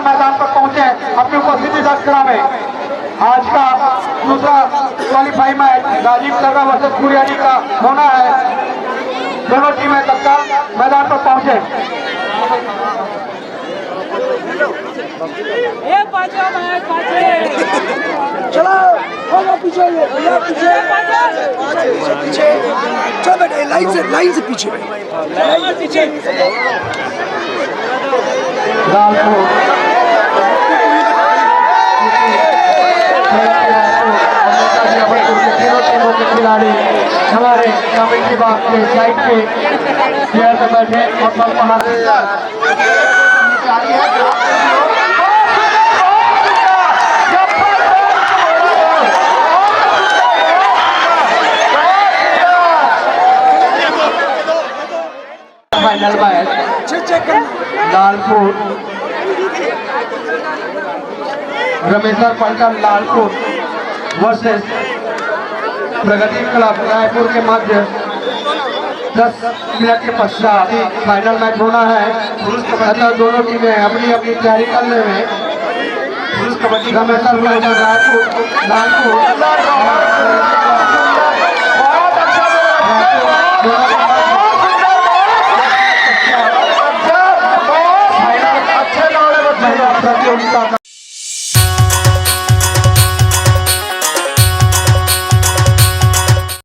मैदान पर पहुंचे अपनी उपस्थिति दर्ज करावे। आज का दूसरा क्वालिफाई मैच राजीव सरगा वर्सेस कुरियानी का होना है। दोनों टीमें तत्काल मैदान पर पहुंचे। चलो पीछे पीछे चलो बेटे लाइन से पीछे खिलाड़ी हमारे कमेटी बाग के साइड के चेयर पे बैठे और फाइनल मैच लालपुर रमेश्वर पलटन लालपुर वर्सेस प्रगति क्लब रायपुर के मध्य 10 मिनट के पश्चात फाइनल मैच होना है। अतः दोनों टीमें अपनी अपनी तैयारी करने में रमेश्वर पलटन रायपुर लालपुर प्रतियोगिता